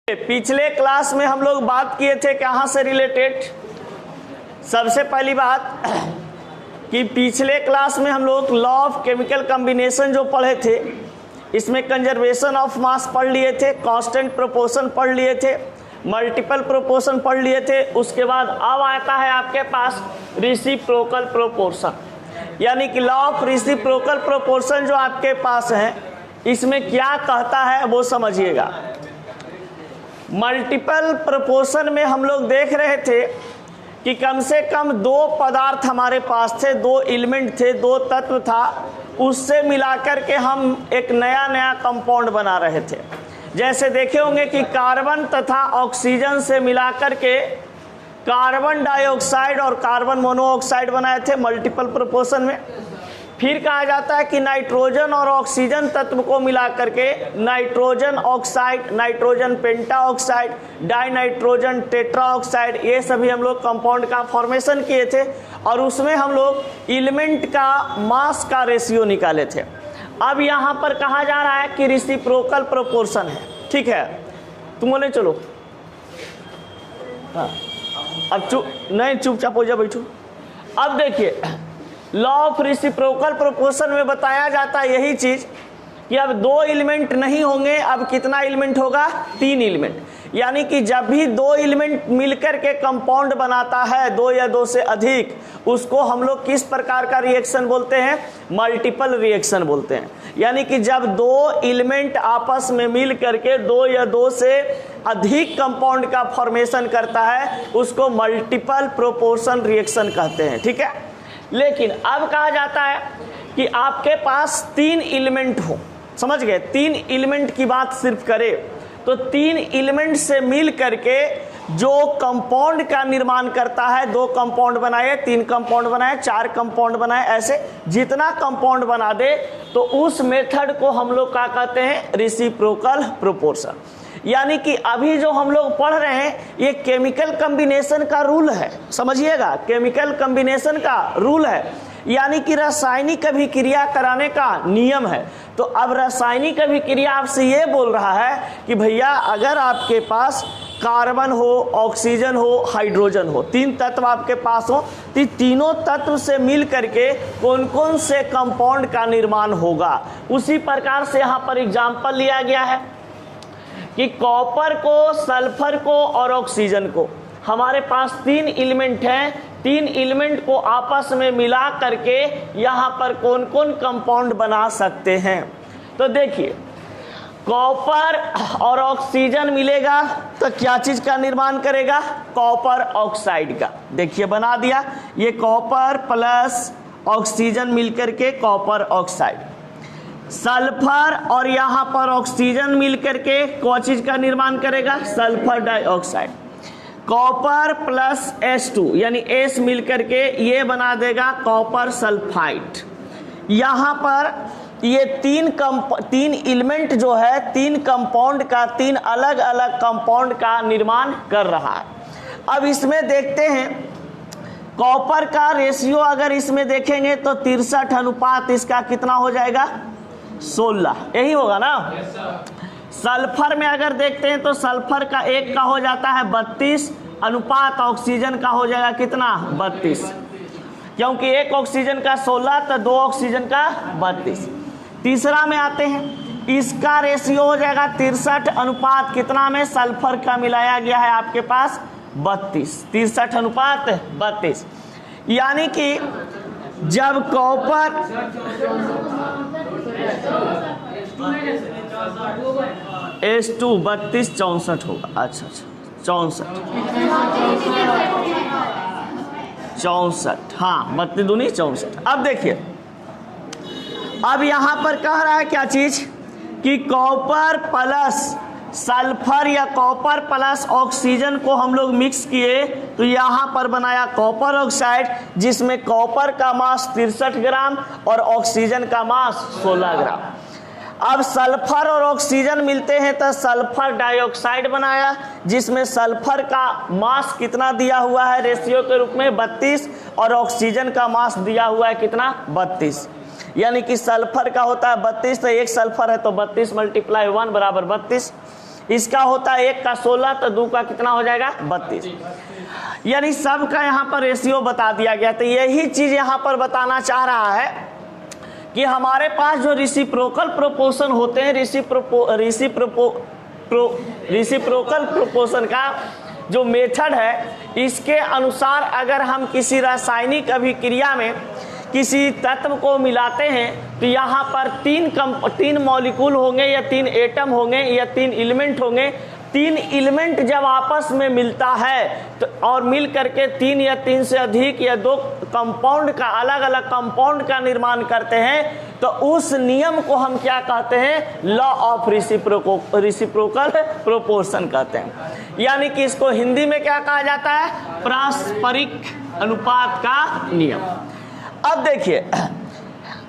पिछले क्लास में हम लोग बात किए थे कहाँ से रिलेटेड। सबसे पहली बात कि पिछले क्लास में हम लोग लॉ ऑफ केमिकल कॉम्बिनेशन जो पढ़े थे, इसमें कंजर्वेशन ऑफ मास पढ़ लिए थे, कांस्टेंट प्रोपोर्शन पढ़ लिए थे, मल्टीपल प्रोपोर्शन पढ़ लिए थे। उसके बाद अब आता है आपके पास रेसिप्रोकल प्रोपोर्शन, यानी कि लॉ ऑफ रेसिप्रोकल प्रोपोर्शन जो आपके पास है, इसमें क्या कहता है वो समझिएगा। मल्टीपल प्रोपोर्शन में हम लोग देख रहे थे कि कम से कम दो पदार्थ हमारे पास थे, दो एलिमेंट थे, दो तत्व था, उससे मिलाकर के हम एक नया कंपाउंड बना रहे थे। जैसे देखे होंगे कि कार्बन तथा ऑक्सीजन से मिलाकर के कार्बन डाइऑक्साइड और कार्बन मोनोऑक्साइड बनाए थे मल्टीपल प्रोपोर्शन में। फिर कहा जाता है कि नाइट्रोजन और ऑक्सीजन तत्व को मिलाकर के nitrogen oxide, nitrogen pentoxide, dinitrogen tetroxide, ये सभी हम लोग कंपाउंड का फॉर्मेशन किए थे और उसमें हम लोग एलिमेंट का मास का रेशियो निकाले थे। अब यहाँ पर कहा जा रहा है कि रेसिप्रोकल प्रोपोर्शन है, ठीक है। तुम बोले चलो, हाँ अब चुपचाप हो जा, बैठो। अब देखिए लॉ ऑफ रेसिप्रोकल प्रोपोर्शन में बताया जाता है यही चीज कि अब दो एलिमेंट नहीं होंगे, अब कितना एलिमेंट होगा? तीन एलिमेंट। यानी कि जब भी दो एलिमेंट मिलकर के कंपाउंड बनाता है, दो या दो से अधिक, उसको हम लोग किस प्रकार का रिएक्शन बोलते हैं? मल्टीपल रिएक्शन बोलते हैं। यानी कि जब दो एलिमेंट आपस में मिल करके दो या दो से अधिक कंपाउंड का फॉर्मेशन करता है, उसको मल्टीपल प्रोपोर्शन रिएक्शन कहते हैं, ठीक है। लेकिन अब कहा जाता है कि आपके पास तीन एलिमेंट हो, समझ गए? तीन एलिमेंट की बात सिर्फ करें तो तीन एलिमेंट से मिल करके जो कंपाउंड का निर्माण करता है, दो कंपाउंड बनाए, तीन कंपाउंड बनाए, चार कंपाउंड बनाए, ऐसे जितना कंपाउंड बना दे तो उस मेथड को हम लोग क्या कहते हैं? Reciprocal proportion. यानी कि अभी जो हम लोग पढ़ रहे हैं ये केमिकल कॉम्बिनेशन का रूल है, समझिएगा, केमिकल कॉम्बिनेशन का रूल है, यानी कि रासायनिक अभिक्रिया कराने का नियम है। तो अब रासायनिक अभिक्रिया आपसे ये बोल रहा है कि भैया अगर आपके पास कार्बन हो, ऑक्सीजन हो, हाइड्रोजन हो, तीन तत्व आपके पास हो, तो तीनों तत्व से मिल करके कौन कौन से कंपाउंड का निर्माण होगा, उसी प्रकार से यहाँ पर एग्जाम्पल लिया गया है कि कॉपर को, सल्फर को और ऑक्सीजन को, हमारे पास तीन एलिमेंट हैं, तीन एलिमेंट को आपस में मिला करके यहाँ पर कौन कौन कंपाउंड बना सकते हैं। तो देखिए कॉपर और ऑक्सीजन मिलेगा तो क्या चीज का निर्माण करेगा? कॉपर ऑक्साइड का। देखिए बना दिया, ये कॉपर प्लस ऑक्सीजन मिलकर के कॉपर ऑक्साइड। सल्फर और यहाँ पर ऑक्सीजन मिलकर के कौन चीज का निर्माण करेगा? Sulphur dioxide. Copper plus H2 यानी S मिलकर के ये बना देगा कॉपर सल्फाइड। यहाँ पर ये तीन एलिमेंट जो है, तीन कंपाउंड का, तीन अलग अलग कंपाउंड का निर्माण कर रहा है। अब इसमें देखते हैं कॉपर का रेशियो अगर इसमें देखेंगे तो 63 अनुपात इसका कितना हो जाएगा? 16, यही होगा ना। सल्फर में अगर देखते हैं तो सल्फर का एक का हो जाता है 32 अनुपात ऑक्सीजन का हो जाएगा कितना? 32, क्योंकि एक ऑक्सीजन का 16 तो दो ऑक्सीजन का 32। तीसरा में आते हैं, इसका रेशियो हो जाएगा 63 अनुपात कितना में? सल्फर का मिलाया गया है आपके पास 32, 63 अनुपात 32। यानी कि जब कॉपर H2 32 64 होगा। अच्छा 64, हाँ 32 दूनी 64। अब देखिए अब यहाँ पर कह रहा है क्या चीज कि कॉपर प्लस सल्फर या कॉपर प्लस ऑक्सीजन को हम लोग मिक्स किए तो यहाँ पर बनाया कॉपर ऑक्साइड, जिसमें कॉपर का मास 63 ग्राम और ऑक्सीजन का मास 16 ग्राम। अब सल्फर और ऑक्सीजन मिलते हैं तो सल्फर डाइऑक्साइड बनाया, जिसमें सल्फर का मास कितना दिया हुआ है रेशियो के रूप में? 32, और ऑक्सीजन का मास दिया हुआ है कितना? 32। यानी कि सल्फर का होता है 32, तो एक सल्फर है तो 32 × 1 = 32। इसका होता है 1 का 16 तो 2 का कितना हो जाएगा 32, यानी सब का यहाँ पर रेशियो बता दिया गया। तो यही चीज यहाँ पर बताना चाह रहा है कि हमारे पास जो रेसिप्रोकल प्रोपोर्शन होते हैं, रेसिप्रोकल प्रोपोर्शन का जो मेथड है, इसके अनुसार अगर हम किसी रासायनिक अभिक्रिया में किसी तत्व को मिलाते हैं तो यहाँ पर 3 मॉलिक्यूल होंगे या 3 एटम होंगे या 3 एलिमेंट होंगे। 3 एलिमेंट जब आपस में मिलता है तो और मिल करके 3 या 3 से अधिक या 2 कंपाउंड का अलग अलग कंपाउंड का निर्माण करते हैं तो उस नियम को हम क्या कहते हैं, लॉ ऑफ रेसिप्रोकल प्रोपोर्शन कहते हैं। यानी कि इसको हिंदी में क्या कहा जाता है, पारस्परिक अनुपात का नियम। अब देखिए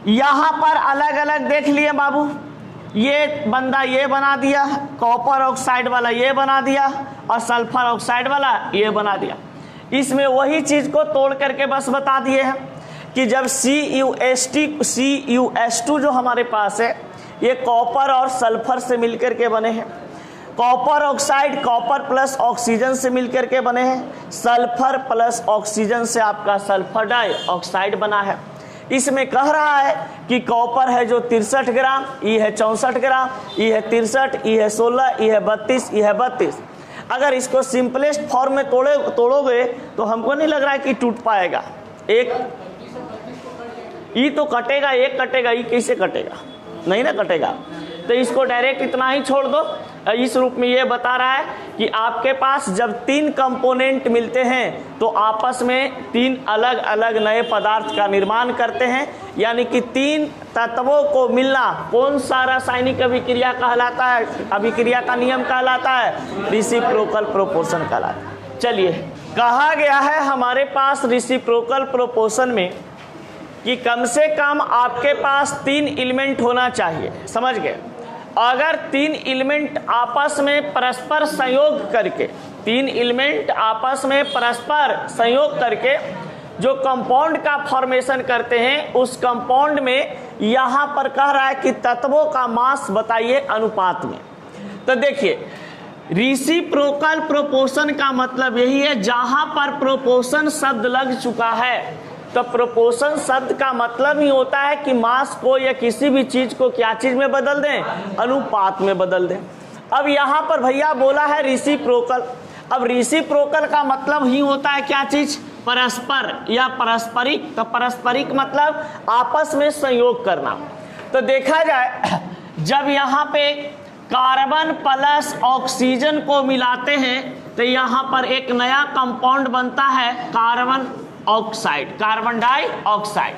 यहां पर अलग अलग देख लिए बाबू, ये बंदा ये बना दिया, कॉपर ऑक्साइड वाला ये बना दिया और सल्फर ऑक्साइड वाला ये बना दिया। इसमें वही चीज को तोड़ करके बस बता दिए हैं कि जब CuS2 जो हमारे पास है ये कॉपर और सल्फर से मिलकर के बने हैं। Copper oxide copper plus oxygen से मिलकर के बने हैं। सल्फर प्लस ऑक्सीजन से आपका सल्फर डाइऑक्साइड बना है। इसमें कह रहा है कि कॉपर है जो 63 ग्राम, ये है 64 ग्राम, ये है 63, ये है 16, ये है 32, ये है 32। अगर इसको सिंपलेस्ट फॉर्म में तोड़ोगे तो हमको नहीं लग रहा है कि टूट पाएगा। एक ई तो कटेगा, एक कटेगा, ई कैसे कटेगा, नहीं ना कटेगा। तो इसको डायरेक्ट इतना ही छोड़ दो। इस रूप में ये बता रहा है कि आपके पास जब 3 कंपोनेंट मिलते हैं तो आपस में 3 अलग अलग नए पदार्थ का निर्माण करते हैं। यानी कि 3 तत्वों को मिलना कौन सा रासायनिक अभिक्रिया कहलाता है, अभिक्रिया का नियम कहलाता है, रेसिप्रोकल प्रोपोर्शन कहलाता है। चलिए, कहा गया है हमारे पास रेसिप्रोकल प्रोपोर्शन में कि कम से कम आपके पास 3 एलिमेंट होना चाहिए। समझ गए? अगर 3 एलिमेंट आपस में परस्पर संयोग करके, 3 एलिमेंट आपस में परस्पर संयोग करके जो कंपाउंड का फॉर्मेशन करते हैं, उस कंपाउंड में यहाँ पर कह रहा है कि तत्वों का मास बताइए अनुपात में। तो देखिए, रेसिप्रोकल प्रोपोर्शन का मतलब यही है, जहां पर प्रोपोर्शन शब्द लग चुका है तो प्रोपोर्शन शब्द का मतलब ही होता है कि मास को या किसी भी चीज को क्या चीज में बदल दें, अनुपात में बदल दें। अब यहाँ पर भैया बोला है रेसिप्रोकल। अब रेसिप्रोकल का मतलब ही होता है क्या चीज, परस्पर या पारस्परिक। तो पारस्परिक मतलब आपस में संयोग करना। तो देखा जाए, जब यहाँ पे कार्बन प्लस ऑक्सीजन को मिलाते हैं तो यहाँ पर एक नया कंपाउंड बनता है, कार्बन ऑक्साइड, कार्बन डाइऑक्साइड।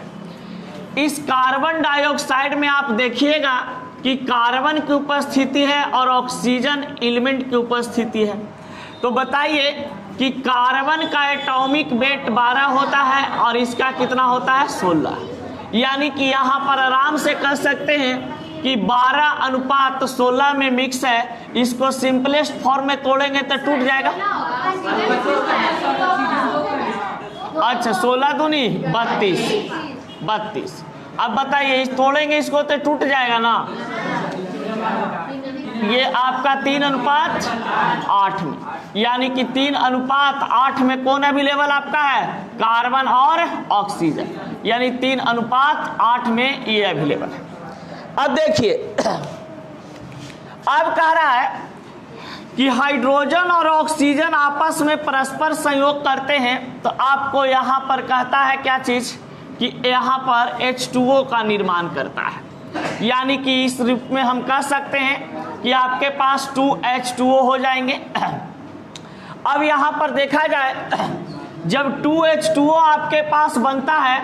इस कार्बन डाइऑक्साइड में आप देखिएगा कि कार्बन की उपस्थिति है और ऑक्सीजन एलिमेंट की उपस्थिति है। तो बताइए कि कार्बन का एटॉमिक वेट 12 होता है और इसका कितना होता है, 16। यानी कि यहाँ पर आराम से कह सकते हैं कि 12:16 में मिक्स है। इसको सिंपलेस्ट फॉर्म में तोड़ेंगे तो टूट जाएगा। अच्छा, 16 दूनी 32। अब बताइए, तोड़ेंगे इसको तो टूट जाएगा ना। ये आपका 3:8 में, यानी कि 3:8 में कौन अवेलेबल आपका है, कार्बन और ऑक्सीजन। यानी 3:8 में ये अवेलेबल है। अब देखिए, अब कह रहा है कि हाइड्रोजन और ऑक्सीजन आपस में परस्पर संयोग करते हैं। तो आपको यहाँ पर कहता है क्या चीज, कि यहाँ पर H2O का निर्माण करता है। यानी कि इस रूप में हम कह सकते हैं कि आपके पास 2H2O हो जाएंगे। अब यहाँ पर देखा जाए, जब 2H2O आपके पास बनता है,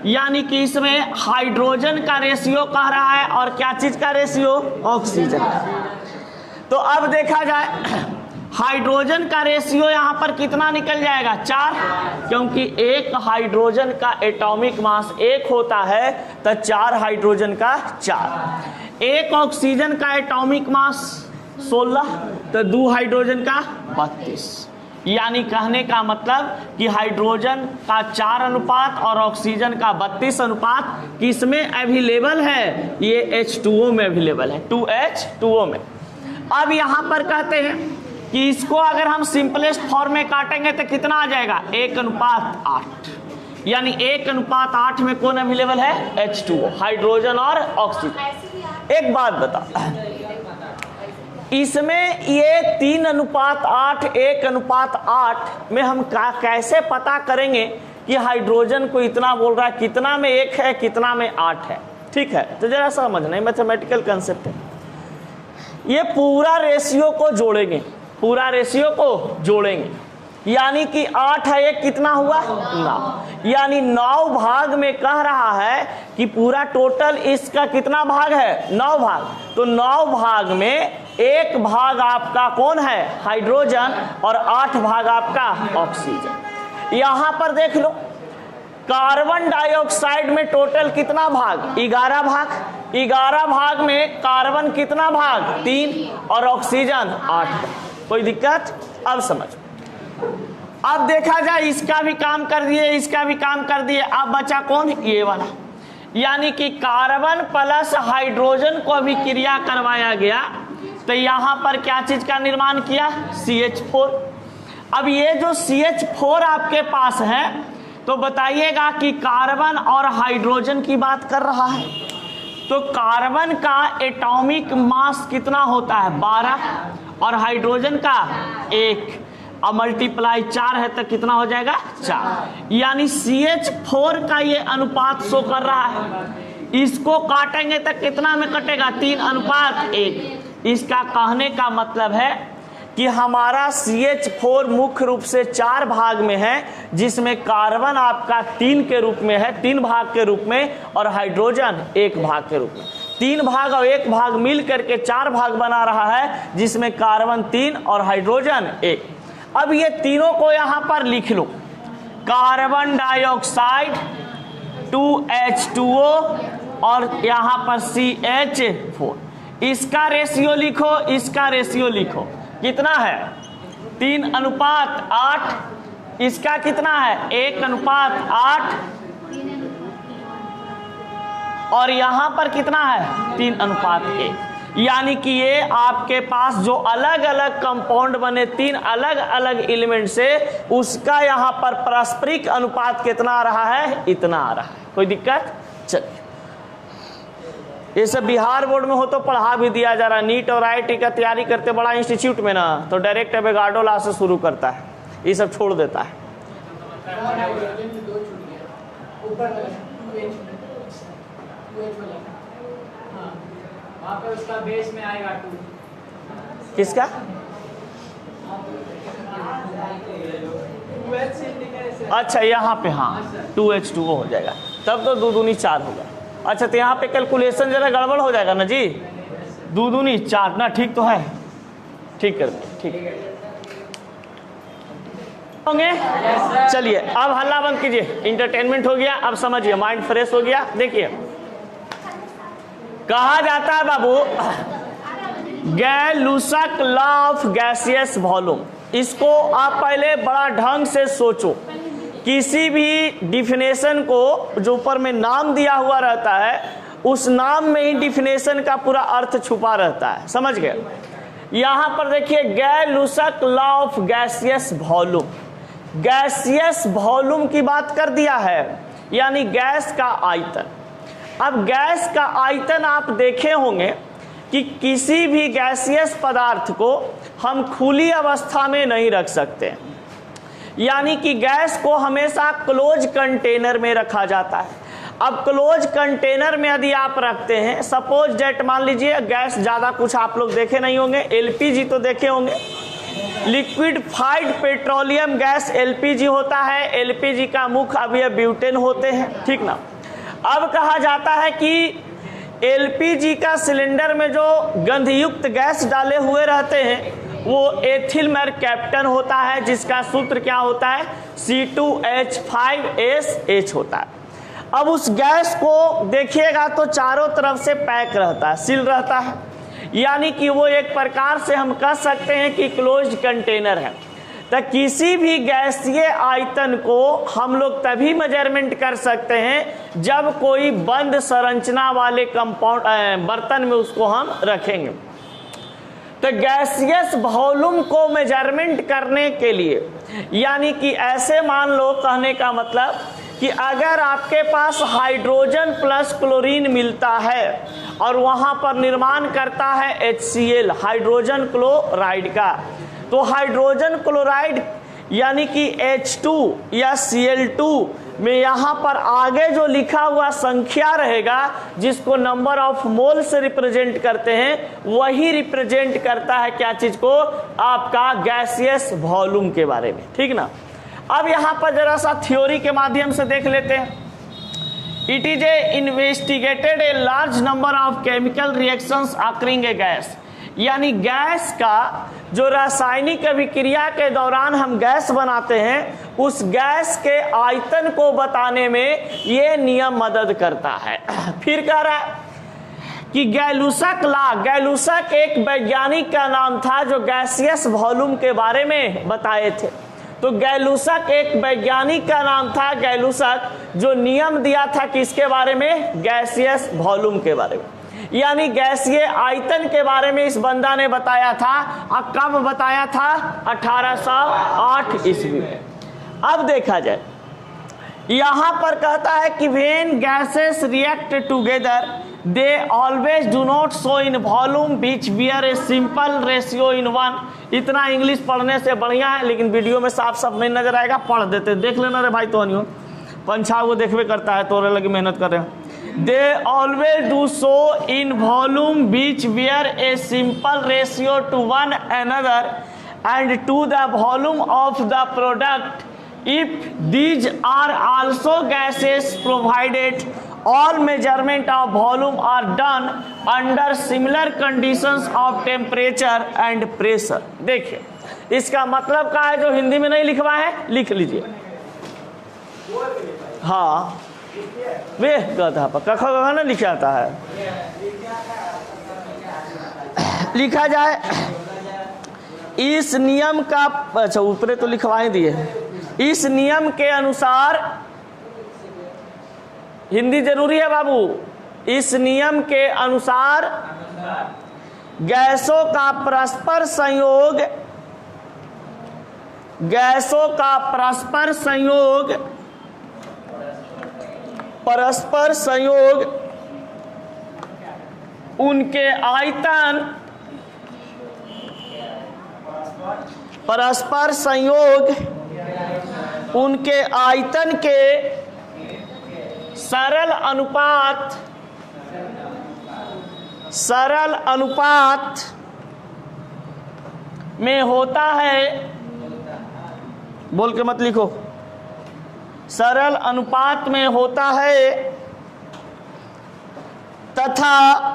यानी कि इसमें हाइड्रोजन का रेशियो कह रहा है और क्या चीज का रेशियो, ऑक्सीजन का। तो अब देखा जाए, हाइड्रोजन का रेशियो यहाँ पर कितना निकल जाएगा, 4, क्योंकि एक हाइड्रोजन का एटॉमिक मास 1 होता है तो 4 हाइड्रोजन का 4। एक ऑक्सीजन का एटॉमिक मास 16 तो 2 हाइड्रोजन का 32। यानी कहने का मतलब कि हाइड्रोजन का 4 अनुपात और ऑक्सीजन का 32 अनुपात किसमें अवेलेबल है, ये H2O में अवेलेबल है, 2H2O में। अब यहां पर कहते हैं कि इसको अगर हम सिंपलेस्ट फॉर्म में काटेंगे तो कितना आ जाएगा 1:8, यानी 1:8 में कौन अवेलेबल है H2O, हाइड्रोजन और ऑक्सीजन। एक बात बता, इसमें ये 3:8 1:8 में हम कैसे पता करेंगे कि हाइड्रोजन को इतना बोल रहा है, कितना में 1 है कितना में 8 है। ठीक है, तो जरा समझना है, मैथमेटिकल कंसेप्ट है। ये पूरा रेशियो को जोड़ेंगे, पूरा रेशियो को जोड़ेंगे, यानी कि 8 है 1 कितना हुआ 9, यानी 9 भाग में कह रहा है कि पूरा टोटल इसका कितना भाग है 9 भाग, तो 9 भाग में 1 भाग आपका कौन है हाइड्रोजन और 8 भाग आपका ऑक्सीजन। यहां पर देख लो, कार्बन डाइऑक्साइड में टोटल कितना भाग 11 भाग, 11 भाग में कार्बन कितना भाग 3 और ऑक्सीजन 8। कोई दिक्कत? अब समझ, अब देखा जाए इसका भी काम कर दिए, इसका भी काम कर दिए, अब बचा कौन ये वाला, यानी कि कार्बन प्लस हाइड्रोजन को भी क्रिया करवाया गया, तो यहां पर क्या चीज का निर्माण किया CH4। अब ये जो CH4 आपके पास है, तो बताइएगा कि कार्बन और हाइड्रोजन की बात कर रहा है, तो कार्बन का एटॉमिक मास कितना होता है 12 और हाइड्रोजन का 1, अब मल्टीप्लाई 4 है तो कितना हो जाएगा 4, यानी CH4 का ये अनुपात शो कर रहा है। इसको काटेंगे तो कितना में कटेगा 3:1। इसका कहने का मतलब है कि हमारा CH4 मुख्य रूप से 4 भाग में है, जिसमें कार्बन आपका 3 के रूप में है, 3 भाग के रूप में, और हाइड्रोजन 1 भाग के रूप में। 3 भाग और 1 भाग मिल करके 4 भाग बना रहा है, जिसमें कार्बन 3 और हाइड्रोजन 1। अब ये तीनों को यहां पर लिख लो, कार्बन डाइऑक्साइड 2H2O और यहां पर CH4, इसका रेशियो लिखो, इसका रेशियो लिखो, कितना है 3:8, इसका कितना है 1:8 और यहां पर कितना है 3:1, यानी कि ये आपके पास जो अलग अलग कंपाउंड बने 3 अलग अलग एलिमेंट से, उसका यहां पर पारस्परिक अनुपात कितना आ रहा है, इतना आ रहा है। कोई दिक्कत? चलिए, ये सब बिहार बोर्ड में हो तो पढ़ा भी दिया जा रहा है। नीट और IIT का तैयारी करते बड़ा इंस्टीट्यूट में ना, तो डायरेक्ट एवोगाड्रो लॉ से शुरू करता है, ये सब छोड़ देता है। उसका बेस में आएगा 2, किसका 2H? अच्छा, यहाँ पे हाँ 2H2O हो जाएगा, तब तो 2 दूनी 4 होगा। अच्छा, तो यहाँ पे कैलकुलेशन जरा गड़बड़ हो जाएगा ना जी, 2 दूनी 4 ना, ठीक तो है, ठीक कर दिए, ठीक होंगे। चलिए अब हल्ला बंद कीजिए, इंटरटेनमेंट हो गया, अब समझिए, माइंड फ्रेश हो गया। देखिए, कहा जाता है बाबू गैलुसक लॉ ऑफ गैसियस वॉल्यूम, इसको आप पहले बड़ा ढंग से सोचो। किसी भी डिफिनेशन को जो ऊपर में नाम दिया हुआ रहता है, उस नाम में ही डिफिनेशन का पूरा अर्थ छुपा रहता है, समझ गए। यहां पर देखिए, Gay Lussac law of gaseous volume, gaseous volume की बात कर दिया है, यानी गैस का आयतन। अब गैस का आयतन आप देखे होंगे कि किसी भी गैसियस पदार्थ को हम खुली अवस्था में नहीं रख सकते, यानी कि गैस को हमेशा क्लोज कंटेनर में रखा जाता है। अब क्लोज कंटेनर में यदि आप रखते हैं, सपोज डेट मान लीजिए गैस, ज़्यादा कुछ आप लोग देखे नहीं होंगे, LPG तो देखे होंगे, लिक्विडिफाइड पेट्रोलियम गैस LPG होता है। LPG का मुख्य अवयव ब्यूटेन होते हैं, ठीक ना। अब कहा जाता है कि LPG का सिलेंडर में जो गंधयुक्त गैस डाले हुए रहते हैं, वो एथिल मरकैप्टन होता है, जिसका सूत्र क्या होता है C2H5SH होता है। अब उस गैस को देखिएगा तो चारों तरफ से पैक रहता है, सील रहता है, यानी कि वो एक प्रकार से हम कह सकते हैं कि क्लोज्ड कंटेनर है। तो किसी भी गैसीय आयतन को हम लोग तभी मेजरमेंट कर सकते हैं जब कोई बंद संरचना वाले कंपाउंड बर्तन में उसको हम रखेंगे। तो गैसियस वॉल्यूम को मेजरमेंट करने के लिए, यानी कि ऐसे मान लो, कहने का मतलब कि अगर आपके पास हाइड्रोजन प्लस क्लोरीन मिलता है और वहां पर निर्माण करता है HCl, हाइड्रोजन क्लोराइड का, तो हाइड्रोजन क्लोराइड यानी कि H2 या Cl2 में यहाँ पर आगे जो लिखा हुआ संख्या रहेगा, जिसको नंबर ऑफ मोल से रिप्रेजेंट करते हैं, वही रिप्रेजेंट करता है क्या चीज को, आपका गैसियस वॉल्यूम के बारे में, ठीक ना। अब यहाँ पर जरा सा थ्योरी के माध्यम से देख लेते हैं। It is a investigated a large number of chemical reactions occurring A gas, यानी गैस का जो रासायनिक अभिक्रिया के दौरान हम गैस बनाते हैं, उस गैस के आयतन को बताने में ये नियम मदद करता है। फिर कह रहा है कि गैलुसक लॉ, गैलुसक एक वैज्ञानिक का नाम था जो गैसियस वॉल्यूम के बारे में बताए थे। तो गैलुसक एक वैज्ञानिक का नाम था, गैलुसक, जो नियम दिया था किसके बारे में, गैसियस वॉल्यूम के बारे में, यानी गैसीय आयतन के बारे में इस बंदा ने बताया था। और कब बताया था, 1808 ईस्वी में। अब देखा जाए, यहां पर कहता है कि when gases react together they always do not show in volume which bear a simple ratio in 1। इतना इंग्लिश पढ़ने से बढ़िया है, लेकिन वीडियो में साफ साफ नहीं नजर आएगा, पढ़ देते, देख लेना रे भाई, तो नहीं हो पंछा वो देखबे करता है, तोरे लगे मेहनत कर रहे हैं। They always do so in volume which bear a simple ratio to one another and to the volume of the product. If these are also gases provided, all measurement of volume are done under similar conditions of temperature and pressure. देखिए, इसका मतलब क्या है, जो हिंदी में नहीं लिखवा है लिख लीजिए। हाँ, वे कहता है कखा ना लिखा आता है, लिखा जाए इस नियम का, अच्छा ऊपरे तो लिखवा ही दिए, इस नियम के अनुसार, हिंदी जरूरी है बाबू, इस नियम के अनुसार गैसों का परस्पर संयोग, गैसों का परस्पर संयोग, परस्पर संयोग उनके आयतन, परस्पर संयोग उनके आयतन के सरल अनुपात, सरल अनुपात में होता है, बोल के मत लिखो, सरल अनुपात में होता है तथा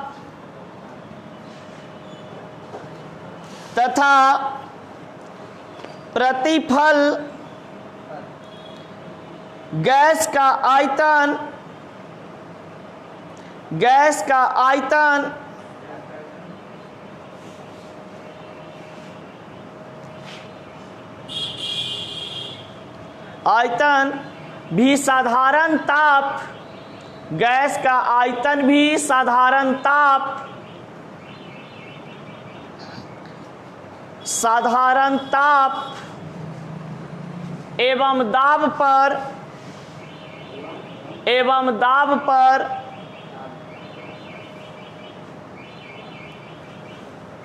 प्रतिफल गैस का आयतन, गैस का आयतन आयतन भी साधारण ताप, गैस का आयतन भी साधारण ताप, साधारण ताप एवं दाब पर, एवं दाब पर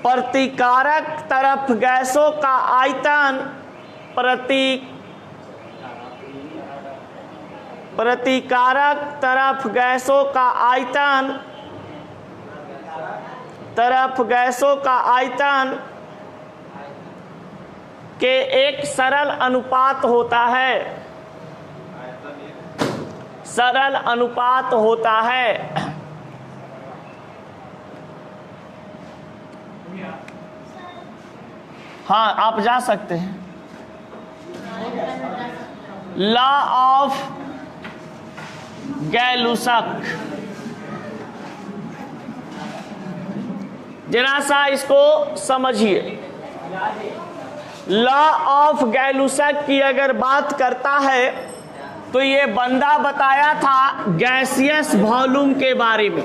प्रतिकारक तरफ गैसों का आयतन, प्रतिकारक तरफ गैसों का आयतन, तरफ गैसों का आयतन के एक सरल अनुपात होता है, सरल अनुपात होता है। हाँ, आप जा सकते हैं। लॉ ऑफ गैलुसक, जरा सा इसको समझिए। लॉ ऑफ गैलुसक की अगर बात करता है तो ये बंदा बताया था गैसियस वॉल्यूम के बारे में।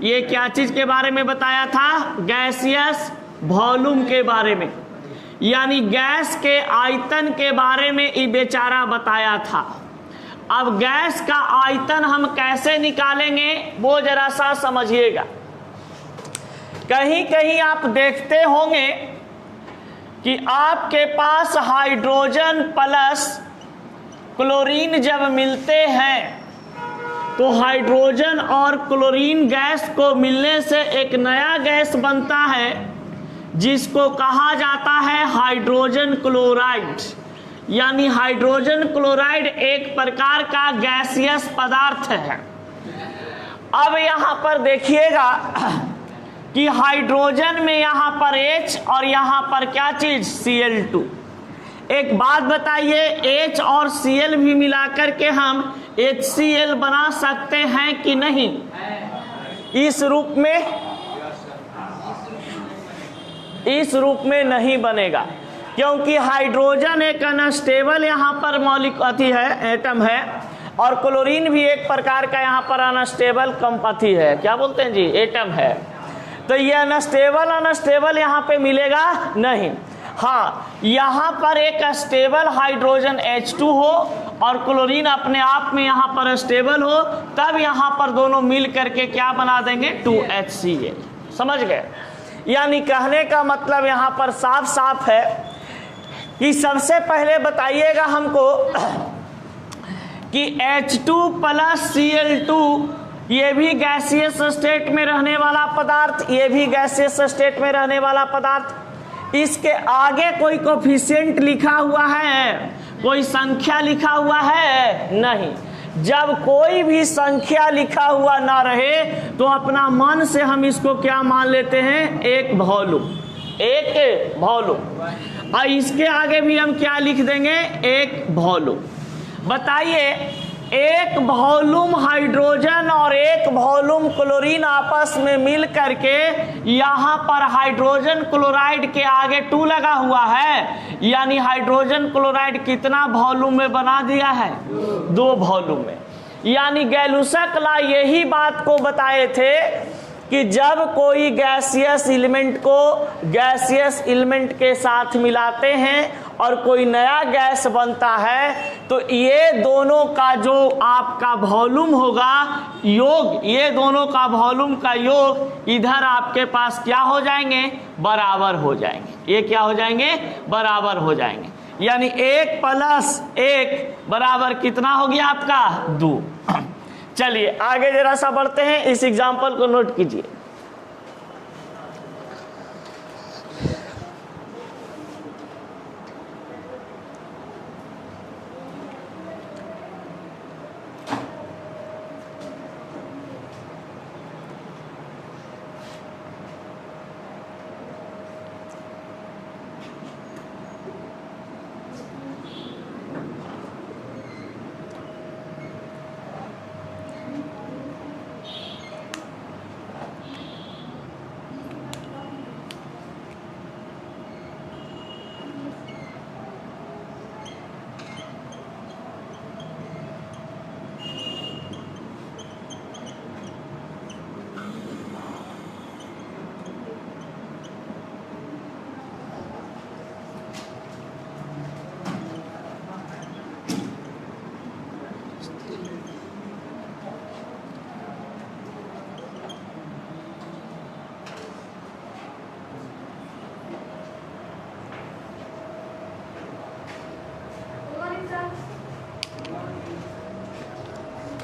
ये क्या चीज के बारे में बताया था, गैसियस वॉल्यूम के बारे में, यानी गैस के आयतन के बारे में ये बेचारा बताया था। अब गैस का आयतन हम कैसे निकालेंगे वो जरा सा समझिएगा। कहीं कहीं आप देखते होंगे कि आपके पास हाइड्रोजन प्लस क्लोरीन जब मिलते हैं तो हाइड्रोजन और क्लोरीन गैस को मिलने से एक नया गैस बनता है जिसको कहा जाता है हाइड्रोजन क्लोराइड। यानी हाइड्रोजन क्लोराइड एक प्रकार का गैसियस पदार्थ है। अब यहाँ पर देखिएगा कि हाइड्रोजन में यहाँ पर H और यहाँ पर क्या चीज Cl2। एक बात बताइए, H और Cl भी मिलाकर के हम HCl बना सकते हैं कि नहीं? इस रूप में नहीं बनेगा, क्योंकि हाइड्रोजन एक अनस्टेबल यहाँ पर मॉलिक्यूल है, एटम है, और क्लोरीन भी एक प्रकार का यहाँ पर अनस्टेबल कंपथी है, क्या बोलते हैं जी, एटम है। तो ये अनस्टेबल यहाँ पे मिलेगा नहीं। हाँ, यहाँ पर एक स्टेबल हाइड्रोजन H2 हो और क्लोरीन अपने आप में यहाँ पर स्टेबल हो, तब यहाँ पर दोनों मिल करके क्या बना देंगे, 2HCl। समझ गए? यानी कहने का मतलब यहाँ पर साफ साफ है कि सबसे पहले बताइएगा हमको कि H2 प्लस Cl2 ये भी गैसियस स्टेट में रहने वाला पदार्थ, ये भी गैसियस स्टेट में रहने वाला पदार्थ। इसके आगे कोई कोफिशिएंट लिखा हुआ है, कोई संख्या लिखा हुआ है? नहीं। जब कोई भी संख्या लिखा हुआ ना रहे तो अपना मन से हम इसको क्या मान लेते हैं, एक वॉल्यूम, एक वॉल्यूम। और इसके आगे भी हम क्या लिख देंगे, एक वॉल्यूम। बताइए, एक वॉल्यूम हाइड्रोजन और एक वॉल्यूम क्लोरीन आपस में मिल करके यहाँ पर हाइड्रोजन क्लोराइड के आगे 2 लगा हुआ है, यानी हाइड्रोजन क्लोराइड कितना वॉल्यूम में बना दिया है, 2 वॉल्यूम में। यानी गैलुसक यही बात को बताए थे कि जब कोई गैसियस एलिमेंट को गैसियस एलिमेंट के साथ मिलाते हैं और कोई नया गैस बनता है तो ये दोनों का जो आपका वॉल्यूम होगा योग, ये दोनों का वॉल्यूम का योग इधर आपके पास क्या हो जाएंगे, बराबर हो जाएंगे। ये क्या हो जाएंगे, बराबर हो जाएंगे। यानी 1 प्लस 1 बराबर कितना हो गया आपका, 2। चलिए आगे जरा सा बढ़ते हैं, इस एग्जाम्पल को नोट कीजिए।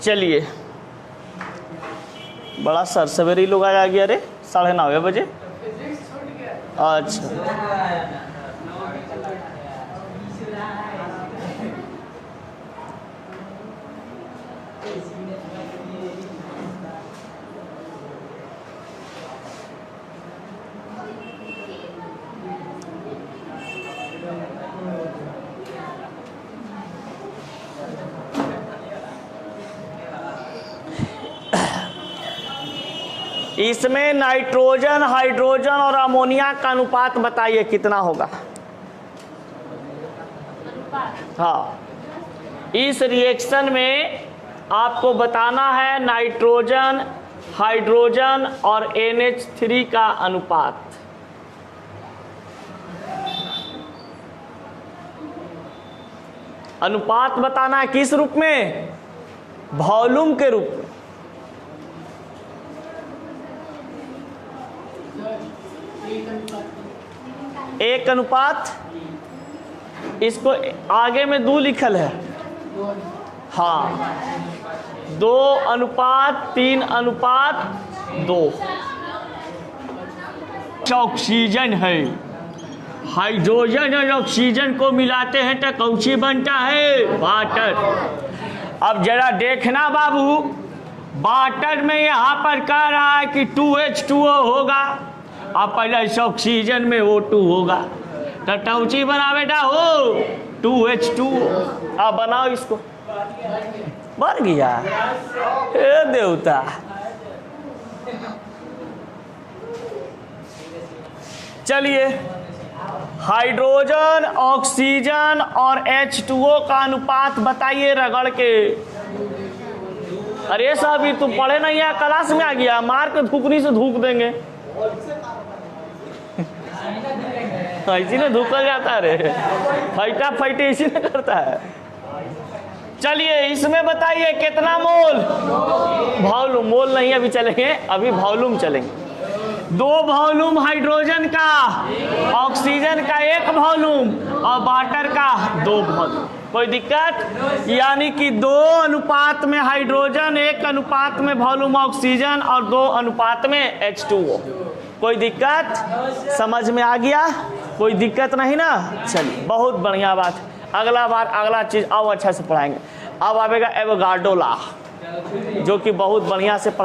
चलिए, बड़ा सरसवेरी लोग आ गया रे, 9:30 बजे। अच्छा, इसमें नाइट्रोजन, हाइड्रोजन और अमोनिया का अनुपात बताइए कितना होगा। हाँ, इस रिएक्शन में आपको बताना है नाइट्रोजन, हाइड्रोजन और NH3 का अनुपात। अनुपात बताना है किस रूप में? वॉल्यूम के रूप में। एक अनुपात, इसको आगे में 2 लिखल है, हाँ 2:3:2। ऑक्सीजन है, हाइड्रोजन और ऑक्सीजन को मिलाते हैं तो कौची बनता है? वाटर। अब जरा देखना बाबू, वाटर में यहाँ पर कह रहा है कि 2H2O होगा, अब पहले इस ऑक्सीजन में O2 होगा, तो टौची बना बेटा हो 2H2O। अब बनाओ इसको, बन गया। हे देवता, चलिए हाइड्रोजन, ऑक्सीजन और H2O का अनुपात बताइए रगड़ के। अरे साहब ये तू पढ़े नहीं है, क्लास में आ गया, मार के थूकनी से धूक देंगे। इसी ने धूका जाता है रे, फैटा फैटे इसी ने करता है। चलिए इसमें बताइए कितना मोल? वॉल्यूम, मोल नहीं अभी चलेंगे, अभी वॉल्यूम चलेंगे। 2 वॉल्यूम हाइड्रोजन का, ऑक्सीजन का 1 वॉल्यूम और वाटर का 2 वॉल्यूम। कोई दिक्कत? यानी कि 2 अनुपात में हाइड्रोजन, 1 अनुपात में वॉल्यूम ऑक्सीजन और 2 अनुपात में H2O। कोई दिक्कत? समझ में आ गया? कोई दिक्कत नहीं ना? चलिए बहुत बढ़िया बात। अगला बार अगला चीज और अच्छा से पढ़ाएंगे। अब आएगा एवोगाड्रो लॉ, जो कि बहुत बढ़िया से पढ़ा